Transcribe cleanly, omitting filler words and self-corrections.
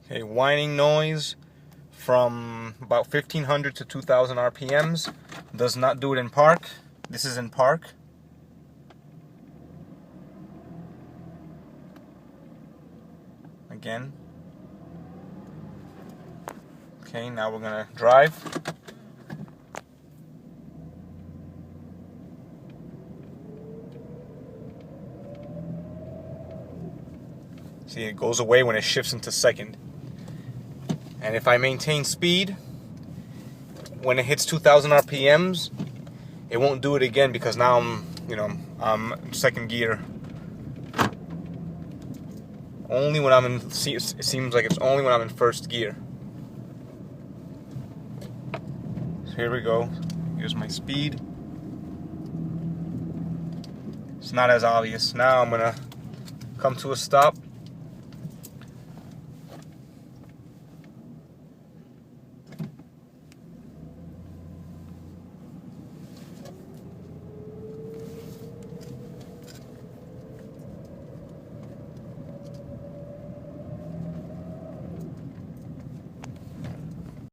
Okay, whining noise from about 1500 to 2000 RPMs. Does not do it in park. This is in park. Again. Okay, now we're gonna drive. See, it goes away when it shifts into second. And if I maintain speed, when it hits 2000 RPMs, it won't do it again because now I'm second gear. Only when I'm in, it seems like it's only when I'm in first gear. So here we go. Here's my speed. It's not as obvious. Now I'm gonna come to a stop.